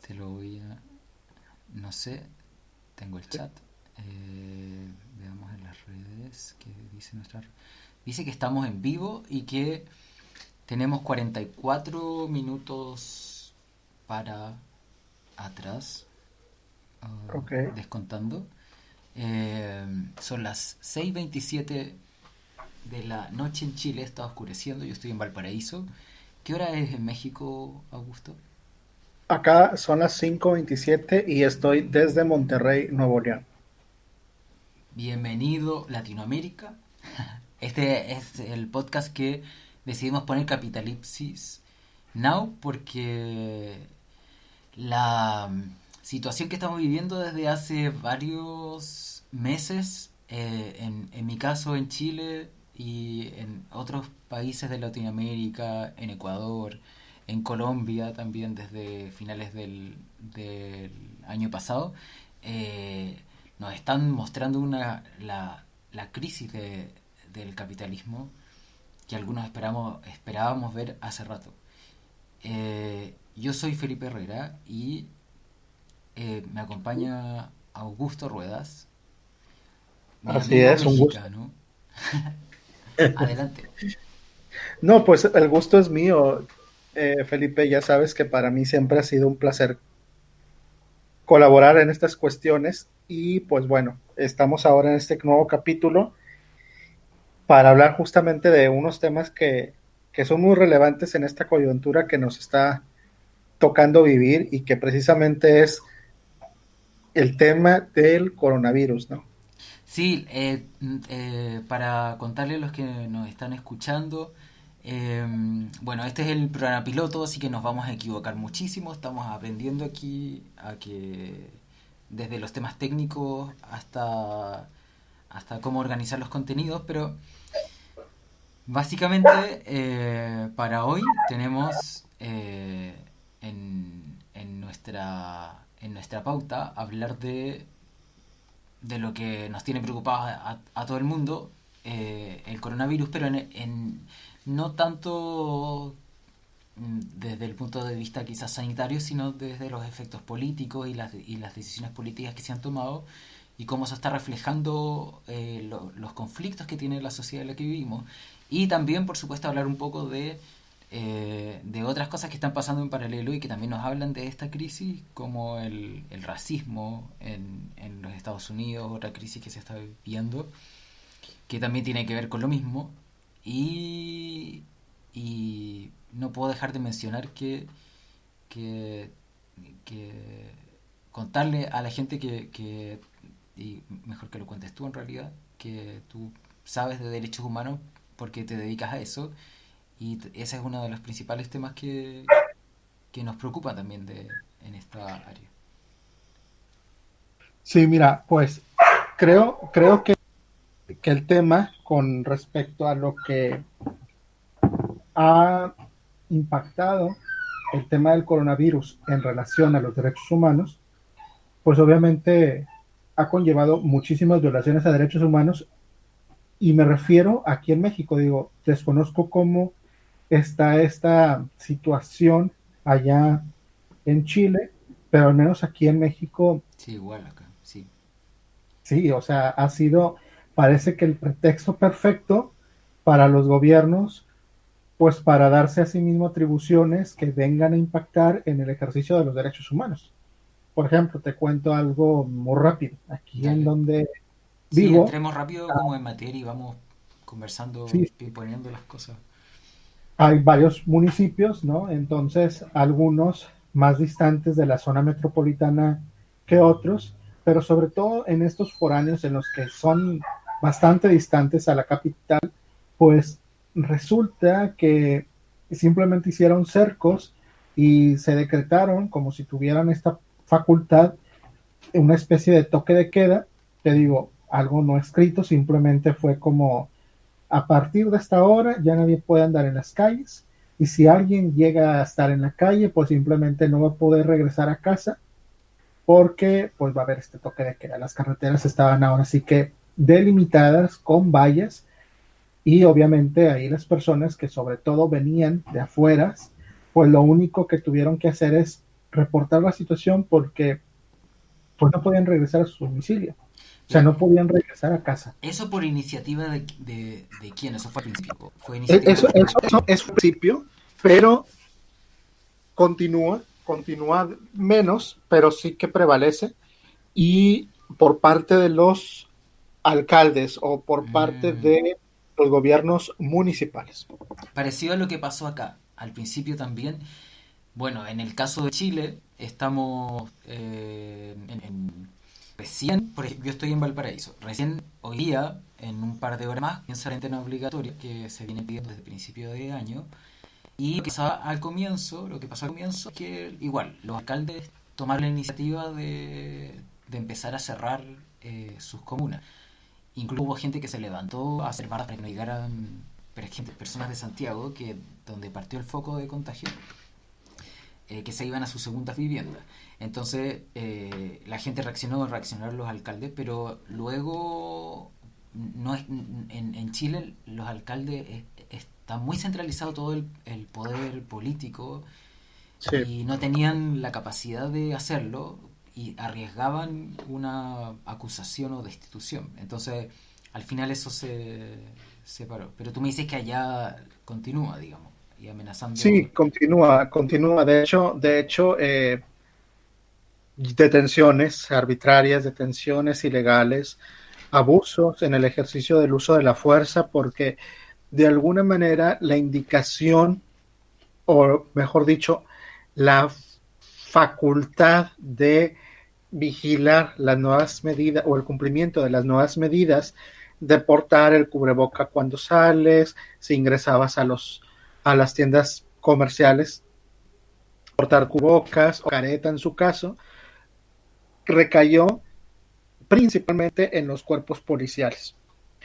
Te lo voy a... No sé, tengo el chat. Veamos en las redes qué dice nuestra... Dice que estamos en vivo y que tenemos 44 minutos para atrás, Ok. descontando. Son las 6:27 de la noche en Chile, está oscureciendo, yo estoy en Valparaíso. ¿Qué hora es en México, Augusto? Acá son las 5:27 y estoy desde Monterrey, Nuevo León. Bienvenido Latinoamérica. Este es el podcast que decidimos poner Capitalipsis Now porque la situación que estamos viviendo desde hace varios meses, en mi caso en Chile y en otros países de Latinoamérica, en Ecuador, en Colombia también desde finales del año pasado, eh, nos están mostrando la crisis del capitalismo que algunos esperábamos ver hace rato. Yo soy Felipe Herrera y me acompaña Augusto Ruedas, mi Así amigo es, un gusto. mexicano. Adelante. No, pues el gusto es mío, Felipe. Ya sabes que para mí siempre ha sido un placer colaborar en estas cuestiones y pues bueno, estamos ahora en este nuevo capítulo para hablar justamente de unos temas que son muy relevantes en esta coyuntura que nos está tocando vivir y que precisamente es el tema del coronavirus, ¿no? Sí, para contarle a los que nos están escuchando, bueno, este es el programa piloto, así que nos vamos a equivocar muchísimo. Estamos aprendiendo aquí a que desde los temas técnicos hasta cómo organizar los contenidos, pero básicamente, para hoy tenemos en nuestra pauta hablar de lo que nos tiene preocupados a todo el mundo, el coronavirus, pero no tanto desde el punto de vista quizás sanitario, sino desde los efectos políticos y las decisiones políticas que se han tomado y cómo se está reflejando los conflictos que tiene la sociedad en la que vivimos. Y también, por supuesto, hablar un poco de otras cosas que están pasando en paralelo y que también nos hablan de esta crisis, como el racismo en los Estados Unidos, otra crisis que se está viviendo, que también tiene que ver con lo mismo. Y, y no puedo dejar de mencionar que, que contarle a la gente y mejor que lo cuentes tú en realidad, que tú sabes de derechos humanos porque te dedicas a eso y ese es uno de los principales temas que nos preocupa también en esta área. Sí, mira, pues creo que el tema con respecto a lo que ha impactado el tema del coronavirus en relación a los derechos humanos, pues obviamente ha conllevado muchísimas violaciones a derechos humanos y me refiero aquí en México, digo, desconozco cómo está esta situación allá en Chile, pero al menos aquí en México, Sí, igual acá, sí. sí, o sea, parece que el pretexto perfecto para los gobiernos, pues para darse a sí mismo atribuciones que vengan a impactar en el ejercicio de los derechos humanos. Por ejemplo, te cuento algo muy rápido. Aquí en Dale. donde Sí, vivo, entremos rápido como en materia y vamos conversando, sí, poniendo las cosas. hay varios municipios, ¿no? Entonces, algunos más distantes de la zona metropolitana que otros, pero sobre todo en estos foráneos en los que son bastante distantes a la capital, pues resulta que simplemente hicieron cercos y se decretaron como si tuvieran esta facultad, una especie de toque de queda, te digo, algo no escrito, simplemente fue como a partir de esta hora ya nadie puede andar en las calles y si alguien llega a estar en la calle, pues simplemente no va a poder regresar a casa porque pues va a haber este toque de queda. Las carreteras estaban ahora sí que delimitadas con vallas y obviamente ahí las personas que sobre todo venían de afueras, pues lo único que tuvieron que hacer es reportar la situación porque pues no podían regresar a su domicilio. O sea, Pero no podían regresar a casa. eso por iniciativa de quién, eso fue al principio. Fue iniciativa Eso es un principio, pero continúa menos, pero sí que prevalece. Y por parte de los alcaldes o por parte mm, de los gobiernos municipales. parecido a lo que pasó acá. Al principio también. Bueno, en el caso de Chile, estamos recién, por ejemplo, yo estoy en Valparaíso, recién hoy día, en un par de horas más, comienza la cuarentena obligatoria que se viene pidiendo desde el principio de año. Y lo que pasó al comienzo es que igual, los alcaldes tomaron la iniciativa de empezar a cerrar sus comunas. Incluso hubo gente que se levantó a hacer barras para que no llegaran personas de Santiago, que donde partió el foco de contagio, que se iban a sus segundas viviendas. Entonces la gente reaccionaron los alcaldes, pero luego no es, en Chile los alcaldes está muy centralizado todo el poder político Sí. y no tenían la capacidad de hacerlo y arriesgaban una acusación o destitución. Entonces al final eso se paró. Pero tú me dices que allá continúa, digamos, y amenazando. Sí, continúa. De hecho, detenciones arbitrarias, detenciones ilegales, abusos en el ejercicio del uso de la fuerza, porque de alguna manera la indicación, o mejor dicho, la facultad de vigilar las nuevas medidas o el cumplimiento de las nuevas medidas de portar el cubreboca cuando sales, si ingresabas a las tiendas comerciales, portar cubocas o careta en su caso, recayó principalmente en los cuerpos policiales.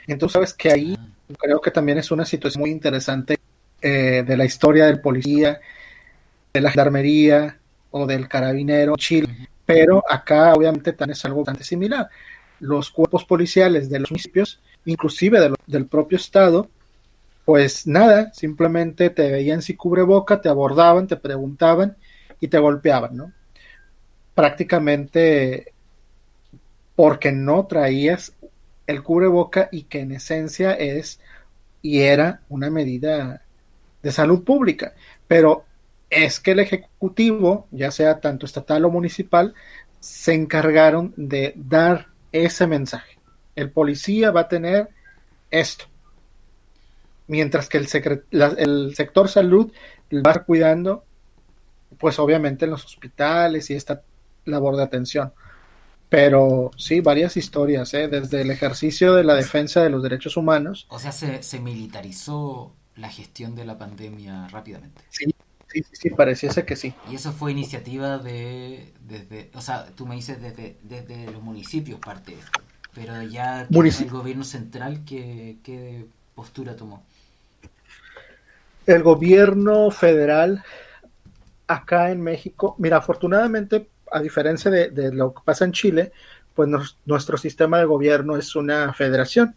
Entonces, sabes que ahí Ah, creo que también es una situación muy interesante de la historia del policía, de la gendarmería o del carabinero en Chile, ujú. pero acá obviamente también es algo bastante similar. Los cuerpos policiales de los municipios, inclusive del propio estado, pues nada, simplemente te veían sin cubreboca, te abordaban, te preguntaban y te golpeaban, ¿no? Prácticamente porque no traías el cubreboca y que en esencia es y era una medida de salud pública. Pero es que el Ejecutivo, ya sea tanto estatal o municipal, se encargaron de dar ese mensaje. El policía va a tener esto, mientras que el sector salud va a estar cuidando, pues obviamente en los hospitales y esta labor de atención. Pero sí, varias historias, ¿eh? Desde el ejercicio de la O, defensa de los derechos humanos. o sea, se militarizó la gestión de la pandemia rápidamente. Sí, sí, pareciese que sí. Y eso fue iniciativa o sea, tú me dices desde los municipios parte de esto, pero ya que el Munici- gobierno central, ¿qué postura tomó? el gobierno federal acá en México, mira, afortunadamente, a diferencia de lo que pasa en Chile, pues nuestro sistema de gobierno es una federación.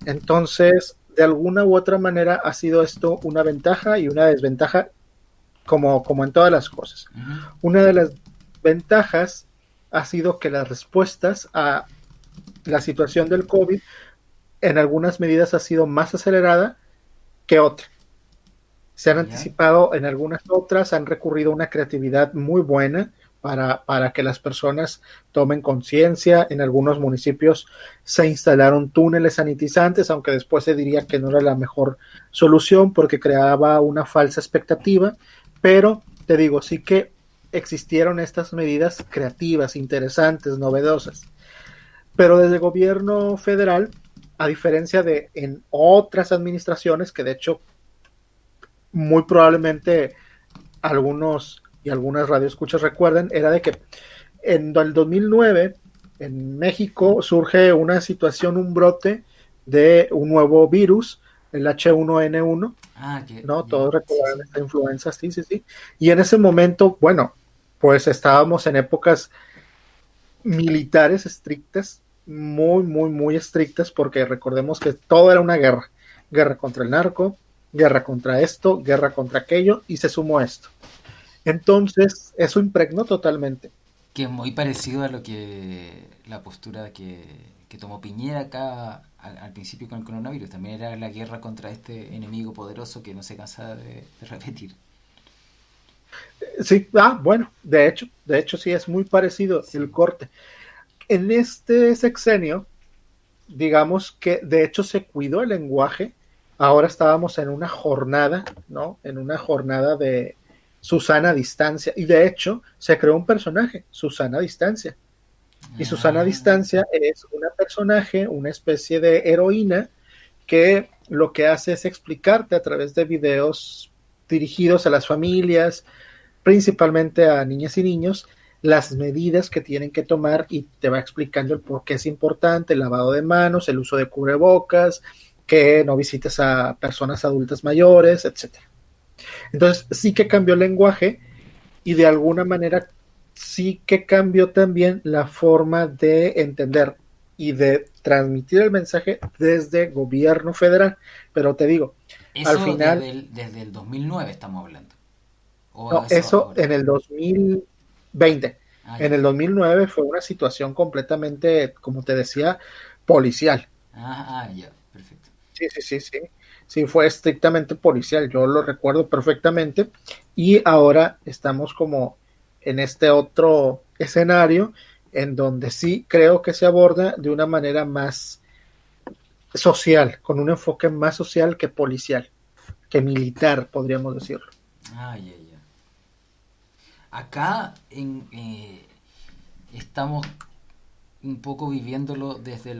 Entonces, de alguna u otra manera ha sido esto una ventaja y una desventaja como en todas las cosas. Ujú. Una de las ventajas ha sido que las respuestas a la situación del COVID en algunas medidas ha sido más acelerada que otras. Se han ¿Ya? anticipado en algunas otras, han recurrido a una creatividad muy buena para que las personas tomen conciencia. En algunos municipios se instalaron túneles sanitizantes, aunque después se diría que no era la mejor solución porque creaba una falsa expectativa, pero te digo, sí que existieron estas medidas creativas, interesantes, novedosas. Pero desde el gobierno federal, a diferencia de en otras administraciones, que de hecho muy probablemente algunos y algunas radioescuchas recuerden, era de que en el 2009 en México surge una situación, un brote de un nuevo virus, el H1N1, Ah, que, ¿no? ya, Todos sí, recordarán sí. esta influenza, sí, sí, sí. Y en ese momento, bueno, pues estábamos en épocas militares estrictas, muy, muy, muy estrictas, porque recordemos que todo era una guerra, guerra contra el narco, guerra contra esto, guerra contra aquello, y se sumó esto. Entonces, eso impregnó totalmente. Que es muy parecido a lo que la postura que tomó Piñera acá al principio con el coronavirus. También era la guerra contra este enemigo poderoso que no se cansa de repetir. Sí, bueno, de hecho sí es muy parecido Sí. el corte. En este sexenio, digamos que de hecho se cuidó el lenguaje. Ahora estábamos en una jornada, ¿no? En una jornada de Susana Distancia. Y de hecho se creó un personaje, Susana Distancia. Y Susana Ah, Distancia es una personaje, una especie de heroína que lo que hace es explicarte a través de videos dirigidos a las familias, principalmente a niñas y niños, las medidas que tienen que tomar y te va explicando el por qué es importante, el lavado de manos, el uso de cubrebocas, que no visites a personas adultas mayores, etcétera. Entonces sí que cambió el lenguaje y de alguna manera sí que cambió también la forma de entender y de transmitir el mensaje desde gobierno federal. Pero te digo, al eso final, desde el 2009 estamos hablando. O no, eso eso ahora. en el 2020. Ah, En ya. el 2009 fue una situación completamente, como te decía, policial. Ya, perfecto. Sí, sí, sí, sí. Sí, fue estrictamente policial, yo lo recuerdo perfectamente. Y ahora estamos como en este otro escenario en donde sí creo que se aborda de una manera más social, con un enfoque más social que policial, que militar, podríamos decirlo. Ya, ya. Acá estamos un poco viviéndolo desde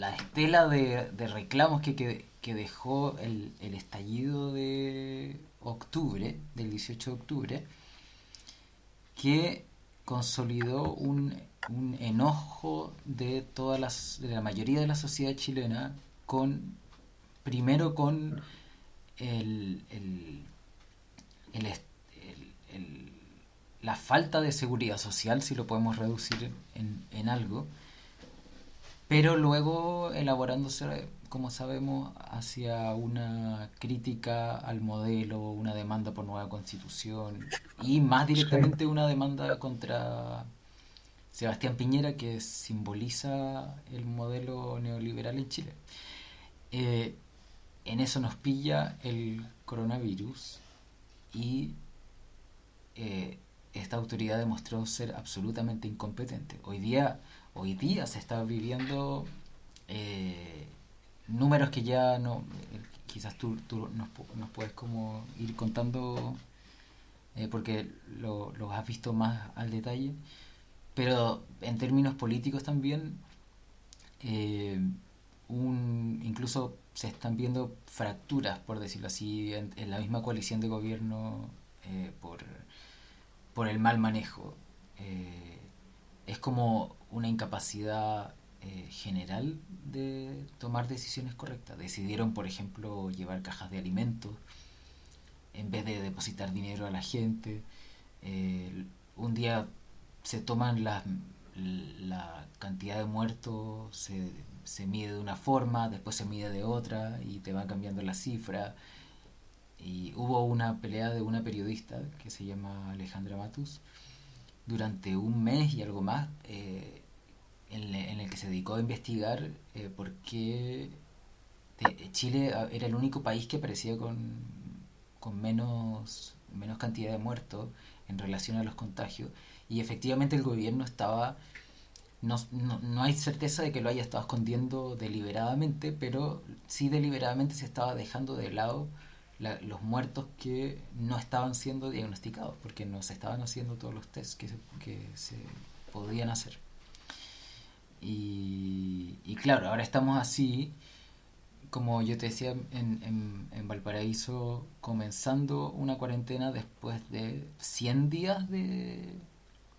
la estela de reclamos que dejó el estallido de octubre, del 18 de octubre, que consolidó un enojo de la mayoría de la sociedad chilena con, primero con el, el, el, el, la falta de seguridad social, si lo podemos reducir en algo, pero luego elaborándose, como sabemos, hacia una crítica al modelo, una demanda por nueva constitución y más Sí, directamente una demanda contra Sebastián Piñera que simboliza el modelo neoliberal en Chile. Eh, en eso nos pilla el coronavirus y esta autoridad demostró ser absolutamente incompetente. Hoy día se está viviendo eh, números que ya no, quizás tú nos puedes como ir contando porque los has visto más al detalle, pero en términos políticos también eh, incluso se están viendo fracturas, por decirlo así, en la misma coalición de gobierno por el mal manejo. Eh, es como una incapacidad general de tomar decisiones correctas. Decidieron, por ejemplo, llevar cajas de alimentos en vez de depositar dinero a la gente. Un día se toman la cantidad de muertos, se mide de una forma, después se mide de otra y te va cambiando la cifra. Y hubo una pelea de una periodista que se llama Alejandra Matus durante un mes y algo más en el que se dedicó a investigar por qué Chile era el único país que aparecía con menos cantidad de muertos en relación a los contagios y efectivamente el gobierno estaba no hay certeza de que lo haya estado escondiendo deliberadamente, pero sí deliberadamente se estaba dejando de lado los muertos que no estaban siendo diagnosticados, porque no se estaban haciendo todos los tests que se podían hacer. Y claro, ahora estamos así, como yo te decía, en Valparaíso, comenzando una cuarentena después de 100 días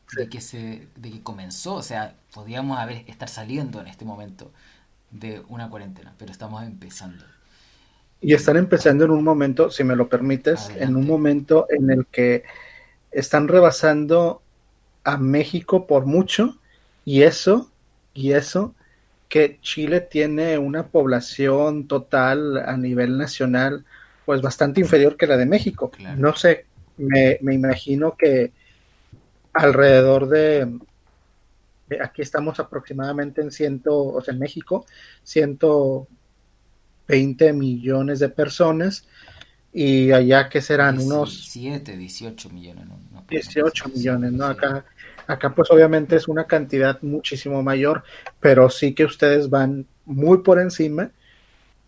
sí. de que comenzó. O sea, podíamos estar saliendo en este momento de una cuarentena, pero estamos empezando. Y están empezando en un momento, si me lo permites, en un Adelante. momento en el que están rebasando a México por mucho y eso que Chile tiene una población total a nivel nacional pues bastante inferior que la de México. Claro. No sé, me imagino que alrededor aquí estamos aproximadamente o sea, en México, 120 millones de personas, y allá que serán unos 17, 18 millones, ¿no? No, no sé, 18 sí, millones, ¿no? sí. Acá pues obviamente es una cantidad muchísimo mayor, pero sí que ustedes van muy por encima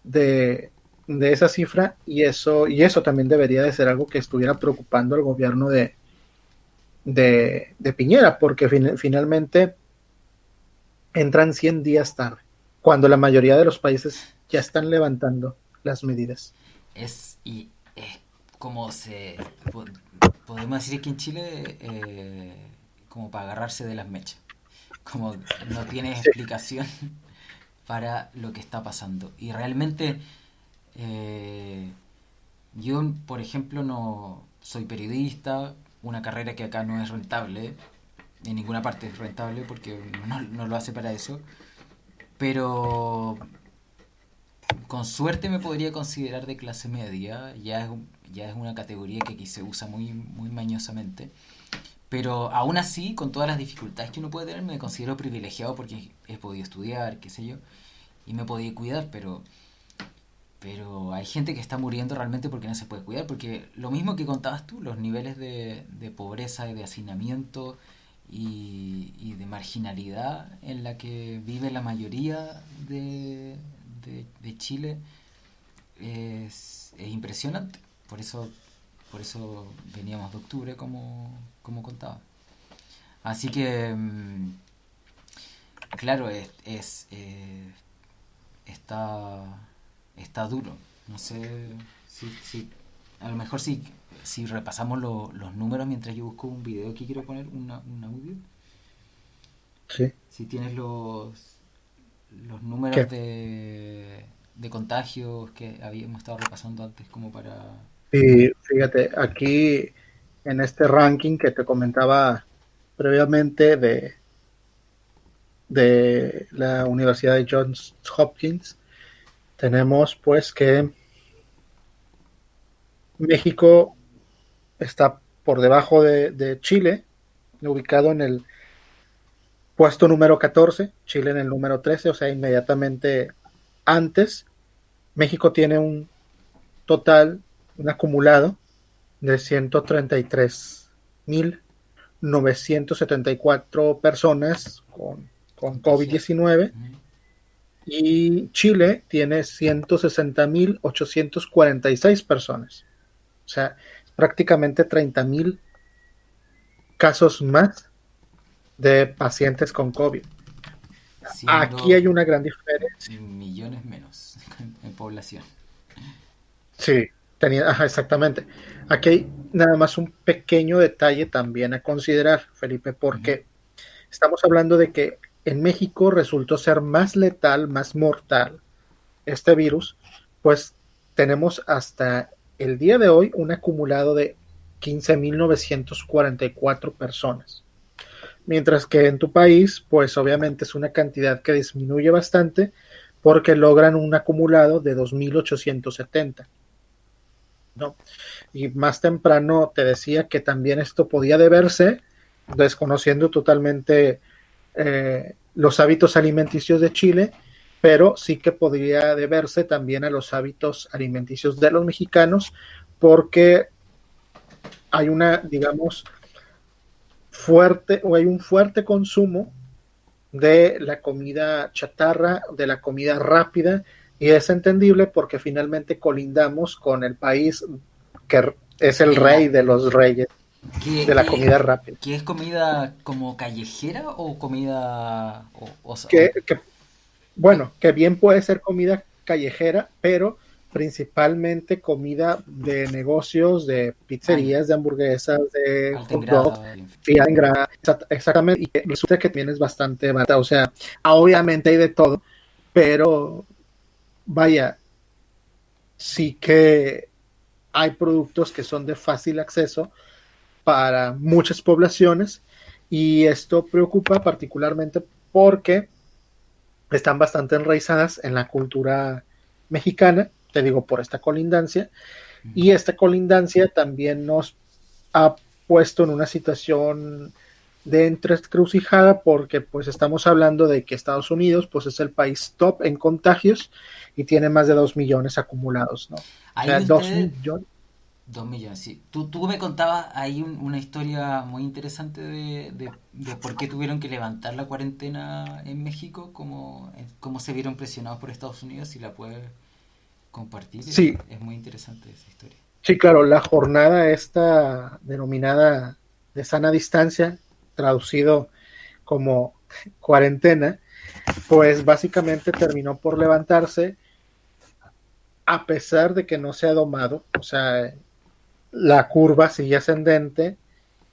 de esa cifra, y eso también debería de ser algo que estuviera preocupando al gobierno de Piñera, porque finalmente entran 100 días tarde, cuando la mayoría de los países ya están levantando las medidas. Es como podemos decir que en Chile, como para agarrarse de las mechas. Como no tienes Sí, explicación para lo que está pasando. Y realmente, eh, yo, por ejemplo, no soy periodista, una carrera que acá no es rentable, en ninguna parte es rentable porque no lo hace para eso, pero con suerte me podría considerar de clase media, ya es una categoría que aquí se usa muy mañosamente, pero aún así, con todas las dificultades que uno puede tener, me considero privilegiado porque he podido estudiar, qué sé yo, y me he podido cuidar, pero hay gente que está muriendo realmente porque no se puede cuidar, porque lo mismo que contabas tú, los niveles de pobreza y de hacinamiento y de marginalidad en la que vive la mayoría de Chile es impresionante. Por eso veníamos de octubre, como contaba. Así que, claro, está, está duro. No sé si a lo mejor si repasamos los números mientras yo busco un video que quiero poner, un audio. sí. Si tienes los números ¿Qué? de contagios que habíamos estado repasando antes como para... Y fíjate, aquí en este ranking que te comentaba previamente de la Universidad de Johns Hopkins, tenemos pues que México está por debajo de Chile, ubicado en el puesto número 14, Chile en el número 13, o sea, inmediatamente antes. México tiene un acumulado de 133.974 personas con Contagiados. COVID-19, Ujú. y Chile tiene 160.846 personas. O sea, prácticamente 30.000 casos más de pacientes con COVID. Aquí Siendo hay una gran diferencia. millones menos en población. Sí, ajá, exactamente. Aquí hay nada más un pequeño detalle también a considerar, Felipe, Ujú. porque estamos hablando de que en México resultó ser más letal, más mortal este virus, pues tenemos hasta el día de hoy un acumulado de 15.944 personas. Mientras que en tu país, pues obviamente es una cantidad que disminuye bastante porque logran un acumulado de 2.870, ¿no? Y más temprano te decía que también esto podía deberse, desconociendo totalmente los hábitos alimenticios de Chile, pero sí que podría deberse también a los hábitos alimenticios de los mexicanos, porque hay digamos, hay un fuerte consumo de la comida chatarra, de la comida rápida, y es entendible porque finalmente colindamos con el país que es el En rey la, de los reyes ¿qué, de la qué, comida rápida. qué es comida como callejera o comida... Que bueno, que bien puede ser comida callejera, pero principalmente comida de negocios, de Ya, pizzerías, de hamburguesas, de alta en hot dogs, grasa, en fin. fría en grasa, exactamente, y que resulta que también es bastante barata. O sea, obviamente hay de todo, pero vaya, sí que hay productos que son de fácil acceso para muchas poblaciones, y esto preocupa particularmente porque están bastante enraizadas en la cultura mexicana, te digo, por esta colindancia, Mm. Y esta colindancia también nos ha puesto en una situación de encrucijada porque pues estamos hablando de que Estados Unidos pues es el país top en contagios y tiene más de 2 millones acumulados, ¿no? O Ahí sea, 2 usted, millones. 2 millones, sí. Tú me contabas ahí una historia muy interesante de por qué tuvieron que levantar la cuarentena en México, cómo se vieron presionados por Estados Unidos, si la puedes compartir, Sí, es muy interesante esa historia. sí, claro, la jornada esta denominada de sana distancia, traducido como cuarentena, pues básicamente terminó por levantarse a pesar de que no se ha domado, o sea, la curva sigue ascendente,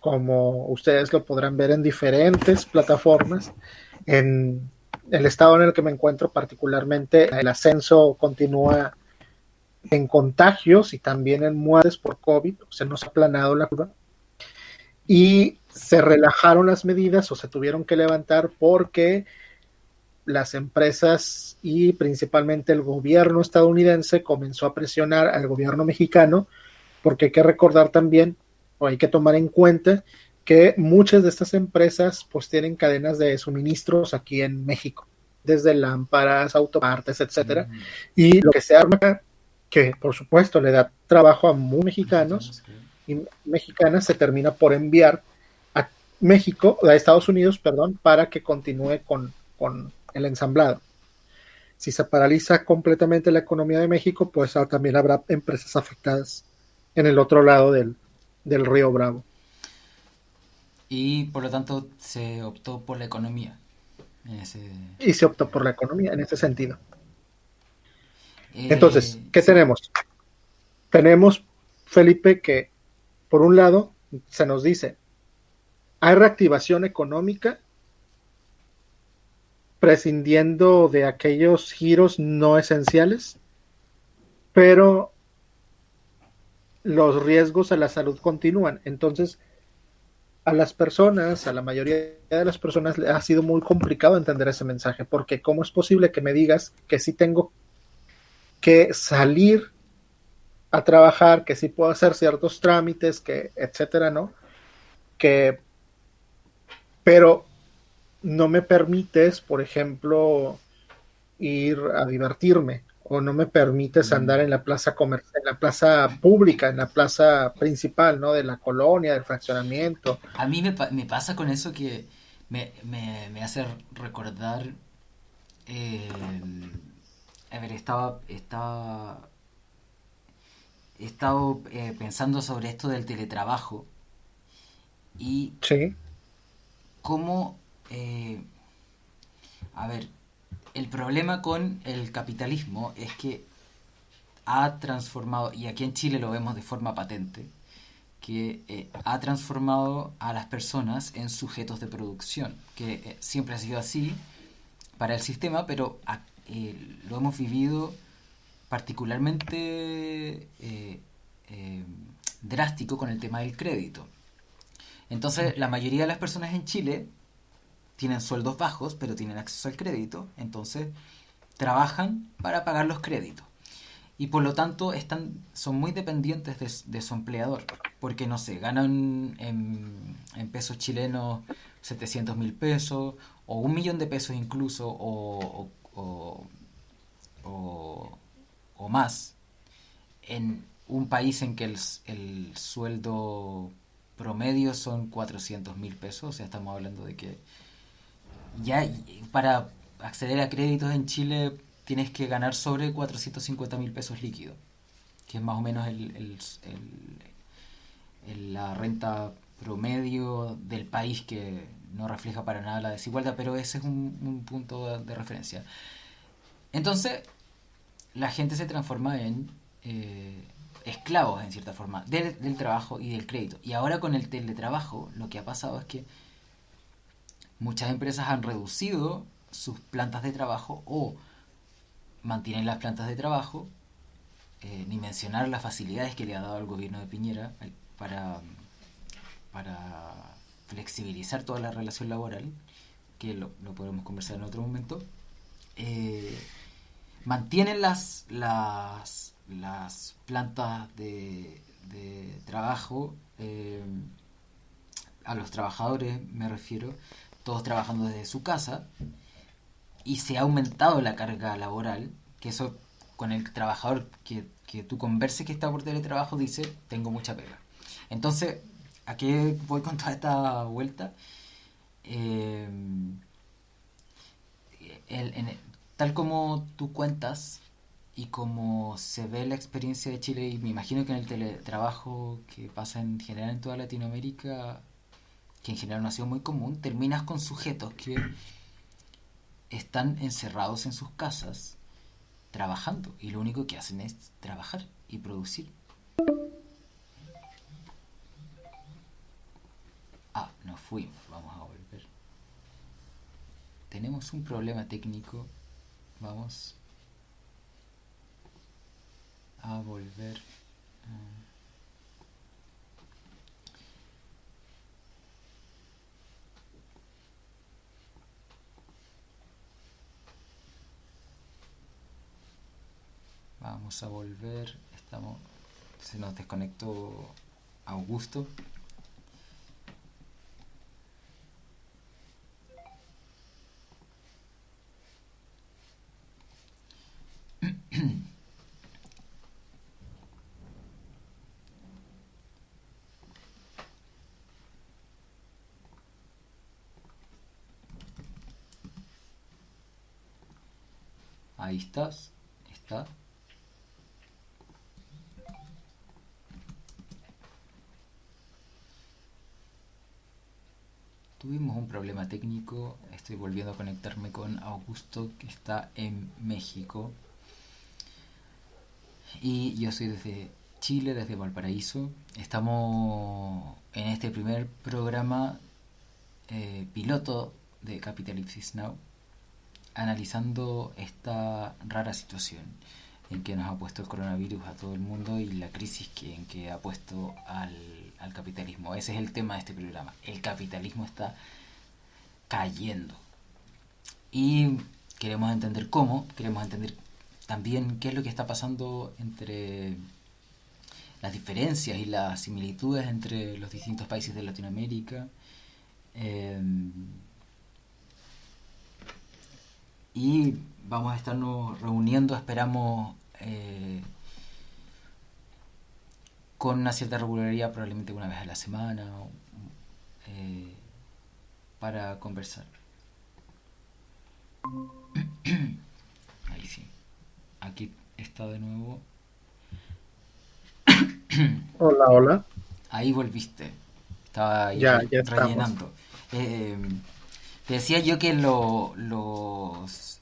como ustedes lo podrán ver en diferentes plataformas. En el estado en el que me encuentro particularmente, el ascenso continúa en contagios y también en muertes por COVID, o sea, no se ha aplanado la curva. Y se relajaron las medidas o se tuvieron que levantar porque las empresas y principalmente el gobierno estadounidense comenzó a presionar al gobierno mexicano, porque hay que recordar también, o hay que tomar en cuenta, que muchas de estas empresas pues tienen cadenas de suministros aquí en México, desde lámparas, autopartes, etcétera, Mm. y lo que se arma, que por supuesto le da trabajo a muy mexicanos Mexicanos, creo. y mexicanas, se termina por enviar a México, a Estados Unidos, perdón, para que continúe con el ensamblado. Si se paraliza completamente la economía de México, pues también habrá empresas afectadas en el otro lado del río Bravo. Y por lo tanto se optó por la economía. En ese, Y se optó por la economía en ese sentido. Entonces, ¿qué sí, tenemos? Tenemos, Felipe, que por un lado se nos dice, hay reactivación económica prescindiendo de aquellos giros no esenciales, pero los riesgos a la salud continúan. Entonces, a las personas, a la mayoría de las personas, le ha sido muy complicado entender ese mensaje, porque ¿cómo es posible que me digas que sí tengo que salir a trabajar, que sí puedo hacer ciertos trámites, que etcétera, ¿no? Que, pero no me permites, por ejemplo, ir a divertirme, o no me permites andar en mm, la plaza comercial, en la plaza pública, en la plaza principal, ¿no? De la colonia, del fraccionamiento. a mí me pasa con eso que me hace recordar. eh, a ver, he estado pensando sobre esto del teletrabajo y Sí, cómo, a ver, el problema con el capitalismo es que ha transformado, y aquí en Chile lo vemos de forma patente, que ha transformado a las personas en sujetos de producción, que siempre ha sido así para el sistema, pero lo hemos vivido particularmente drástico con el tema del crédito. Entonces, la mayoría de las personas en Chile tienen sueldos bajos, pero tienen acceso al crédito, entonces trabajan para pagar los créditos. Y por lo tanto son muy dependientes de su empleador, porque no sé, ganan en pesos chilenos 700.000 pesos, o 1 millón de pesos incluso, o, o más, en un país en que el sueldo promedio son 400.000 pesos, o sea, estamos hablando de que ya para acceder a créditos en Chile tienes que ganar sobre 450.000 pesos líquidos, que es más o menos la renta promedio del país, que no refleja para nada la desigualdad, pero ese es un punto de referencia. Entonces, la gente se transforma en esclavos, en cierta forma, del trabajo y del crédito. Y ahora con el teletrabajo, lo que ha pasado es que muchas empresas han reducido sus plantas de trabajo o mantienen las plantas de trabajo, ni mencionar las facilidades que le ha dado el gobierno de Piñera para, para flexibilizar toda la relación laboral, que lo podremos conversar en otro momento. Mantienen las plantas de trabajo, a los trabajadores me refiero, todos trabajando desde su casa, y se ha aumentado la carga laboral, que eso con el trabajador que tú converses que está por teletrabajo dice, tengo mucha pega. Entonces, ¿a qué voy con toda esta vuelta? Eh, Tal como tú cuentas y como se ve la experiencia de Chile, y me imagino que en el teletrabajo que pasa en general en toda Latinoamérica, que en general no ha sido muy común, terminas con sujetos que están encerrados en sus casas trabajando y lo único que hacen es trabajar y producir. Ah, nos fuimos, vamos a volver. Tenemos un problema técnico, vamos a volver. Vamos a volver. Estamos. Se nos desconectó Augusto. Ahí estás. Está. Tuvimos un problema técnico. Estoy volviendo a conectarme con Augusto, que está en México. Y yo soy desde Chile, desde Valparaíso. Estamos en este primer programa piloto de Capitalipsis Now, analizando esta rara situación en que nos ha puesto el coronavirus a todo el mundo y la crisis en que ha puesto al capitalismo. Ese es el tema de este programa. El capitalismo está cayendo. Y queremos entender cómo, queremos entender también qué es lo que está pasando entre las diferencias y las similitudes entre los distintos países de Latinoamérica. Y vamos a estarnos reuniendo, esperamos, con una cierta regularidad, probablemente una vez a la semana, para conversar. Ahí sí. Aquí está de nuevo. Hola, hola. Ahí volviste. Estaba ahí Ya estamos. rellenando. Eh, Te decía yo que los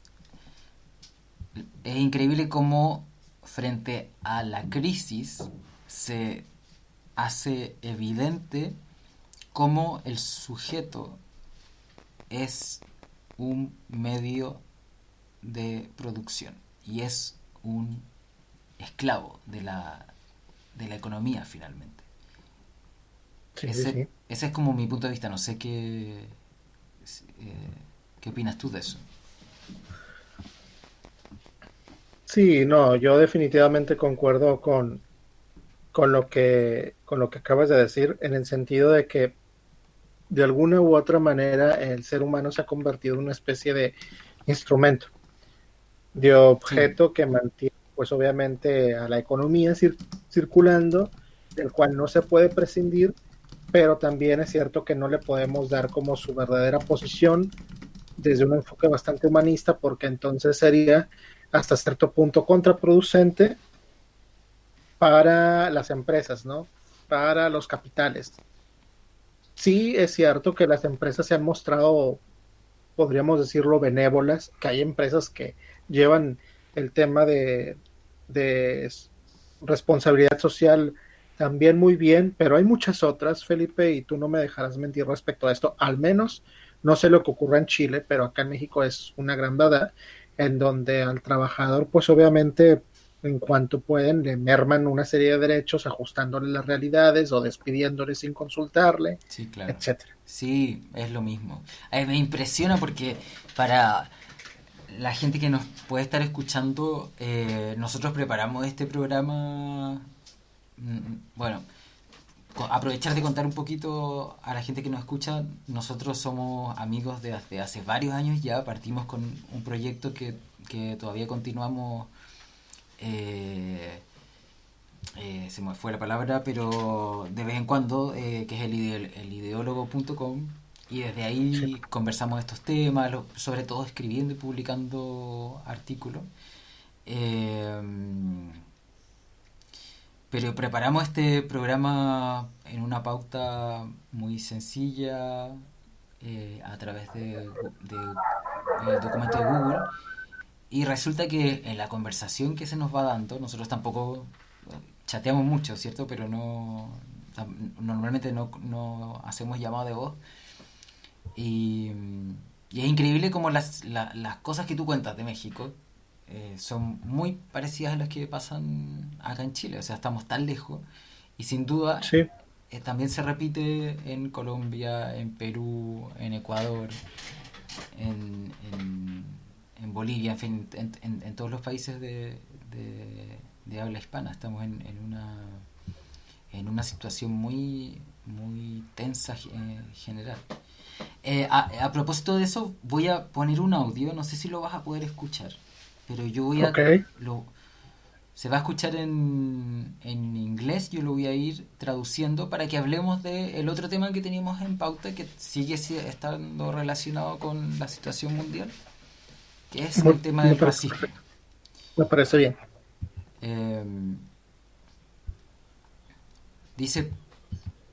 es increíble cómo frente a la crisis se hace evidente cómo el sujeto es un medio de producción y es un esclavo de la economía finalmente. Sí, sí, sí. Ese es como mi punto de vista, no sé qué opinas tú de eso. Sí, no, yo definitivamente concuerdo con lo que acabas de decir, en el sentido de que de alguna u otra manera el ser humano se ha convertido en una especie de instrumento, de Sí, objeto que mantiene, pues obviamente, a la economía circulando, del cual no se puede prescindir, pero también es cierto que no le podemos dar como su verdadera posición desde un enfoque bastante humanista, porque entonces sería hasta cierto punto contraproducente para las empresas, ¿no? Para los capitales. Sí, es cierto que las empresas se han mostrado, podríamos decirlo, benévolas, que hay empresas que llevan el tema de responsabilidad social también muy bien, pero hay muchas otras, Felipe, y tú no me dejarás mentir respecto a esto, al menos no sé lo que ocurre en Chile, pero acá en México es una gran verdad, en donde al trabajador, pues obviamente, en cuanto pueden, le merman una serie de derechos, ajustándole las realidades o despidiéndole sin consultarle, sí, claro. etcétera. Sí, es lo mismo. Me impresiona porque para la gente que nos puede estar escuchando, nosotros preparamos este programa. Bueno, aprovechar de contar un poquito a la gente que nos escucha. Nosotros somos amigos de hace varios años ya. Partimos con un proyecto que todavía continuamos. Se me fue la palabra, pero de vez en cuando, que es el ideólogo.com. Y desde Sí. ahí conversamos estos temas, sobre todo escribiendo y publicando artículos. Eh, pero preparamos este programa en una pauta muy sencilla, a través de documento de Google. Y resulta que en la conversación que se nos va dando, nosotros tampoco chateamos mucho, ¿cierto? Pero normalmente no hacemos llamado de voz. Y, y es increíble como las cosas que tú cuentas de México son muy parecidas a las que pasan acá en Chile. O sea, estamos tan lejos. Y sin duda Sí. también se repite en Colombia, en Perú, en Ecuador, en, en Bolivia, en fin, en todos los países de habla hispana. Estamos en una situación muy tensa, general. A propósito de eso, voy a poner un audio, no sé si lo vas a poder escuchar, pero yo voy Ok. a... Se va a escuchar en inglés, yo lo voy a ir traduciendo para que hablemos del otro tema que teníamos en pauta, que sigue estando relacionado con la situación mundial, que es el tema Me del parece racismo. perfecto. Me parece bien. Eh, Dice,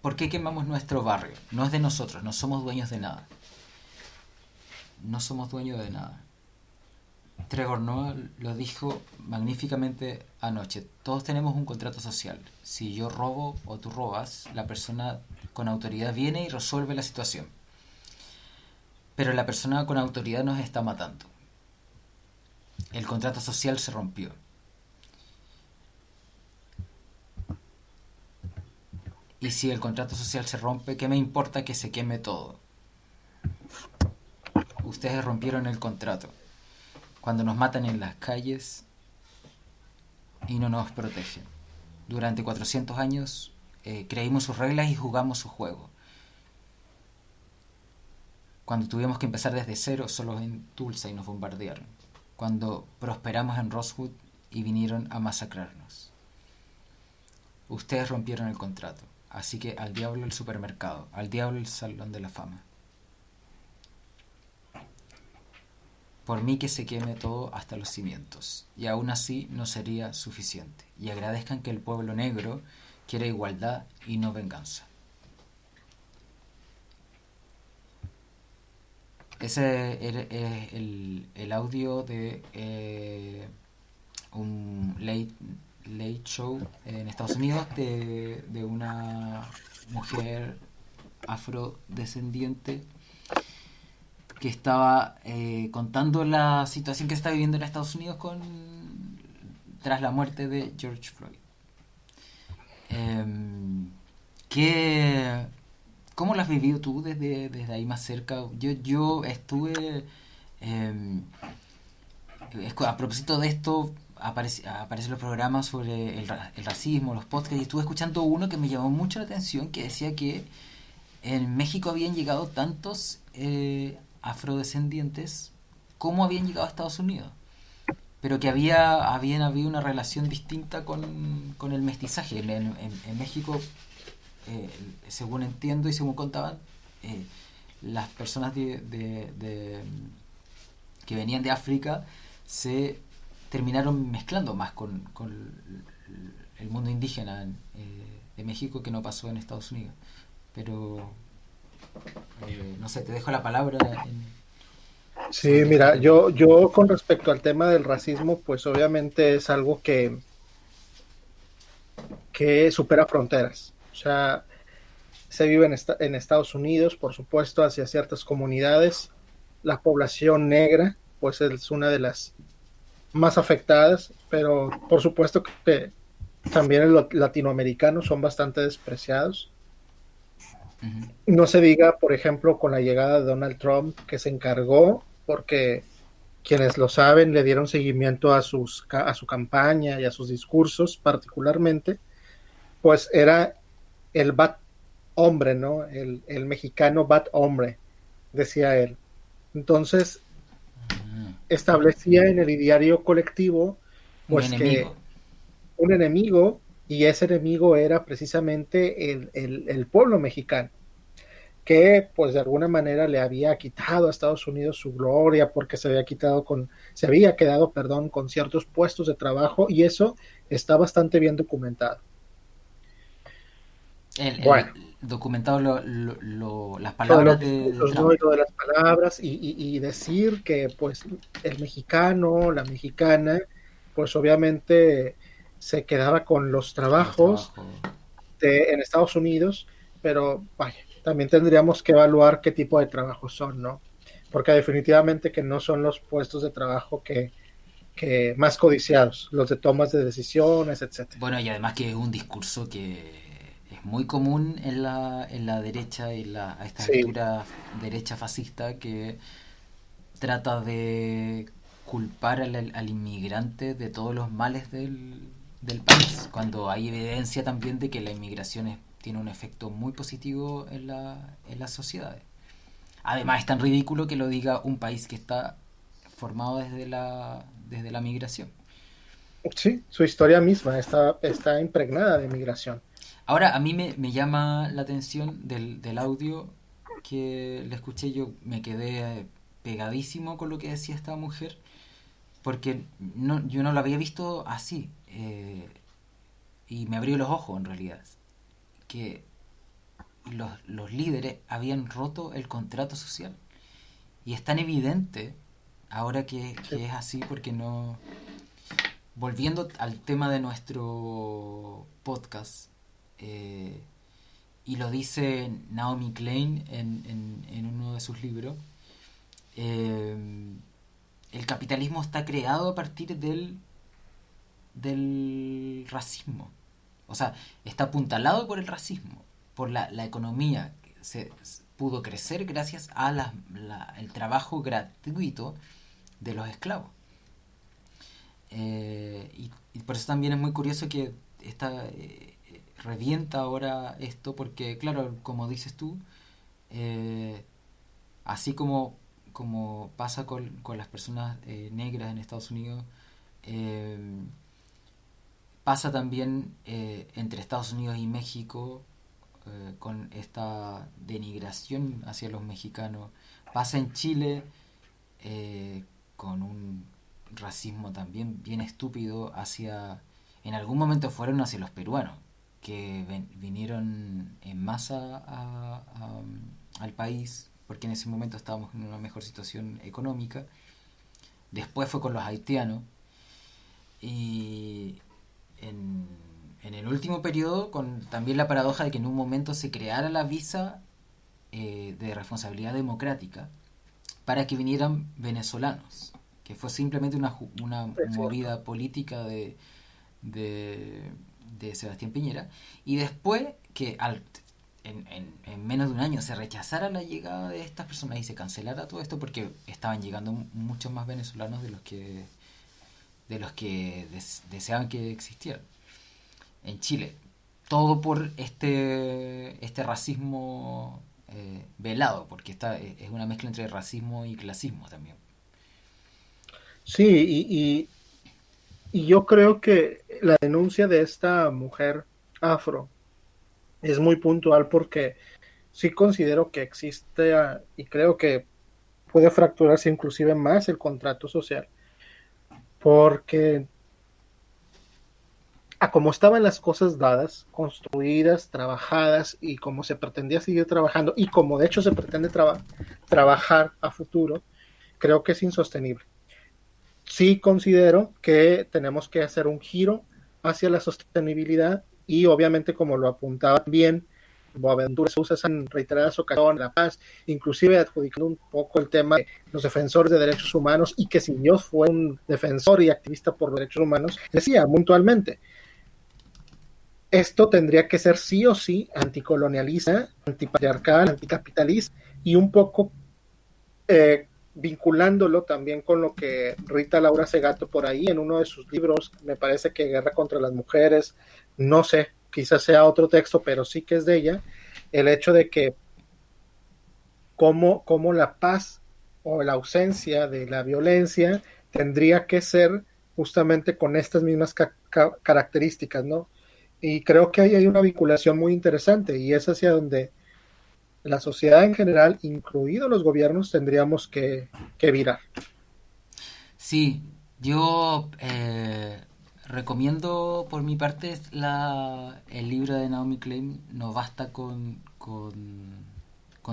¿por qué quemamos nuestro barrio? No es de nosotros, no somos dueños de nada. No somos dueños de nada. Trevor Noah lo dijo magníficamente anoche. Todos tenemos un contrato social. Si yo robo o tú robas, la persona con autoridad viene y resuelve la situación. Pero la persona con autoridad nos está matando. El contrato social se rompió. Y si el contrato social se rompe, ¿qué me importa que se queme todo? Ustedes rompieron el contrato. Cuando nos matan en las calles y no nos protegen. Durante 400 años creímos sus reglas y jugamos su juego. Cuando tuvimos que empezar desde cero solos en Tulsa y nos bombardearon. Cuando prosperamos en Rosewood y vinieron a masacrarnos. Ustedes rompieron el contrato. Así que al diablo el supermercado, al diablo el salón de la fama. Por mí que se queme todo hasta los cimientos, y aún así no sería suficiente. Y agradezcan que el pueblo negro quiere igualdad y no venganza. Ese es el audio de un late show en Estados Unidos de una mujer afrodescendiente que estaba contando la situación que se está viviendo en Estados Unidos tras la muerte de George Floyd. Eh, ¿qué, ¿Cómo lo has vivido tú desde ahí más cerca? Yo estuve... eh, a propósito de esto, aparecen los programas sobre el racismo, los podcasts, y estuve escuchando uno que me llamó mucho la atención, que decía que en México habían llegado tantos afrodescendientes como habían llegado a Estados Unidos, pero que habían habido una relación distinta con el mestizaje. En México, eh, según entiendo y según contaban, eh, las personas que venían de África se terminaron mezclando más con el mundo indígena de México, que no pasó en Estados Unidos. Pero, no sé, te dejo la palabra Sí, sobre este mira, tema. yo con respecto al tema del racismo, pues obviamente es algo que supera fronteras. O sea, se vive en Estados Unidos, por supuesto, hacia ciertas comunidades. La población negra, pues es una de las más afectadas, pero por supuesto que también los latinoamericanos son bastante despreciados. Ujú. No se diga, por ejemplo, con la llegada de Donald Trump, que se encargó, porque quienes lo saben le dieron seguimiento a su campaña y a sus discursos particularmente, pues era el Bat hombre, ¿no? El mexicano Bat hombre, decía él. Entonces establecía en el ideario colectivo Un pues que enemigo. un enemigo, y ese enemigo era precisamente el pueblo mexicano, que pues de alguna manera le había quitado a Estados Unidos su gloria porque se había quedado, perdón, con ciertos puestos de trabajo, y eso está bastante bien documentado. Bueno, El documentado las lo de palabras los de discursos, ¿no? Trump. Y lo de las palabras, y decir que pues el mexicano, la mexicana, pues obviamente se quedaba con los Con los trabajos trabajos. en Estados Unidos, pero vaya, también tendríamos que evaluar qué tipo de trabajos son, ¿no? Porque definitivamente que no son los puestos de trabajo que más codiciados, los de tomas de decisiones, etcétera. Bueno, y además que es un discurso que es muy común en la derecha y a esta Sí, altura derecha fascista que trata de culpar al inmigrante de todos los males del país, cuando hay evidencia también de que la inmigración tiene un efecto muy positivo en las sociedades. Además es tan ridículo que lo diga un país que está formado desde la migración. sí, su historia misma está impregnada de migración. Ahora, a mí me llama la atención del audio que le escuché, yo me quedé pegadísimo con lo que decía esta mujer, porque yo no lo había visto así, y me abrió los ojos en realidad, que los líderes habían roto el contrato social. Y es tan evidente ahora Sí, que es así, porque no... Volviendo al tema de nuestro podcast, eh, y lo dice Naomi Klein en uno de sus libros, eh, el capitalismo está creado a partir del racismo. O sea, está apuntalado por el racismo, por la economía. Pudo crecer gracias a el trabajo gratuito de los esclavos. Y por eso también es muy curioso que revienta ahora esto, porque claro, como dices tú, eh, así como pasa con las personas negras en Estados Unidos, eh, pasa también entre Estados Unidos y México, con esta denigración hacia los mexicanos. Pasa en Chile, con un racismo también bien estúpido hacia... En algún momento fueron hacia los peruanos, que vinieron en masa al país, porque en ese momento estábamos en una mejor situación económica. Después fue con los haitianos. Y en, en el último periodo, con también la paradoja de que en un momento se creara la visa de responsabilidad democrática para que vinieran venezolanos, que fue simplemente una es cierto. movida política de, de Sebastián Piñera. Y después que en menos de un año se rechazara la llegada de estas personas y se cancelara todo esto, porque estaban llegando muchos más venezolanos de los que deseaban que existieran en Chile. Todo por este racismo velado, porque es una mezcla entre racismo y clasismo también. Sí, y yo creo que la denuncia de esta mujer afro es muy puntual porque sí considero que existe y creo que puede fracturarse inclusive más el contrato social, porque a como estaban las cosas dadas, construidas, trabajadas y como se pretendía seguir trabajando y como de hecho se pretende trabajar a futuro, creo que es insostenible. Sí considero que tenemos que hacer un giro hacia la sostenibilidad y obviamente como lo apuntaba bien, Boaventura se usa en reiteradas ocasiones, la paz, inclusive adjudicando un poco el tema de los defensores de derechos humanos y que si Dios fue un defensor y activista por derechos humanos, decía puntualmente, esto tendría que ser sí o sí anticolonialista, antipatriarcal, anticapitalista y un poco vinculándolo también con lo que Rita Laura Segato por ahí en uno de sus libros, me parece que Guerra contra las Mujeres, no sé, quizás sea otro texto, pero sí que es de ella, el hecho de que cómo la paz o la ausencia de la violencia tendría que ser justamente con estas mismas características, ¿no? Y creo que ahí hay una vinculación muy interesante y es hacia donde la sociedad en general, incluidos los gobiernos, tendríamos que virar. Sí, yo recomiendo por mi parte el libro de Naomi Klein, No basta con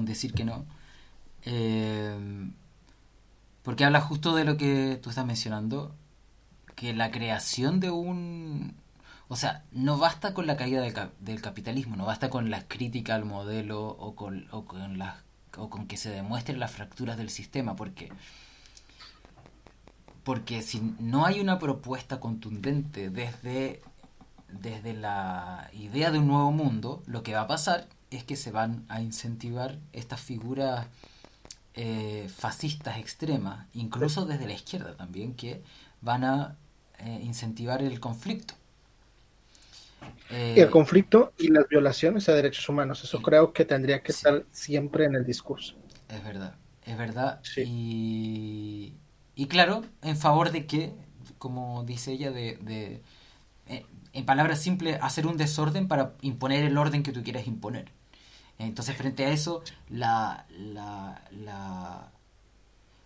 decir que no. Eh, Porque habla justo de lo que tú estás mencionando, que la creación de un... O sea, no basta con la caída del capitalismo, no basta con la crítica al modelo o con que se demuestren las fracturas del sistema, porque si no hay una propuesta contundente desde la idea de un nuevo mundo, lo que va a pasar es que se van a incentivar estas figuras fascistas extremas, incluso desde la izquierda también, que van a incentivar el conflicto. Y el Eh, conflicto y las violaciones a derechos humanos, eso y- creo que tendría que sí, estar siempre en el discurso. es verdad, es verdad. Sí. Y claro, en favor de que, como dice ella, en palabras simples, hacer un desorden para imponer el orden que tú quieras imponer. Entonces, frente a eso,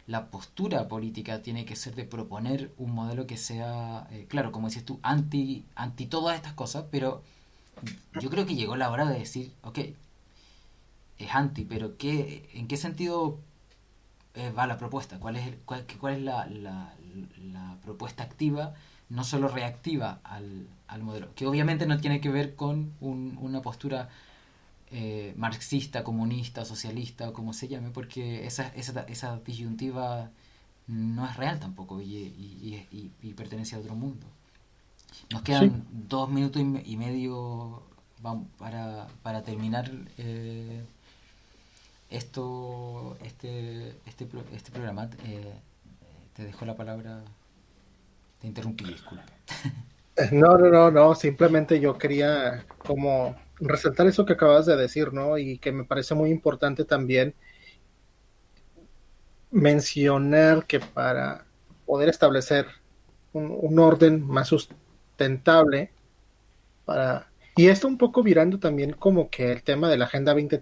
la postura política tiene que ser de proponer un modelo que sea, claro, como dices tú, anti todas estas cosas, pero yo creo que llegó la hora de decir, ok, es anti, pero ¿en qué sentido va la propuesta? ¿Cuál es la propuesta activa, no solo reactiva al modelo? Que obviamente no tiene que ver con una postura marxista, comunista, socialista o como se llame, porque esa disyuntiva no es real tampoco y pertenece a otro mundo. Nos Sí, quedan 2 minutos y medio para terminar este programa. Te dejo la palabra, te interrumpí, disculpa. no, no, no, no, simplemente yo quería como resaltar eso que acabas de decir, ¿no? Y que me parece muy importante también mencionar que para poder establecer un orden más sustentable, para... Y esto un poco virando también como que el tema de la Agenda 2030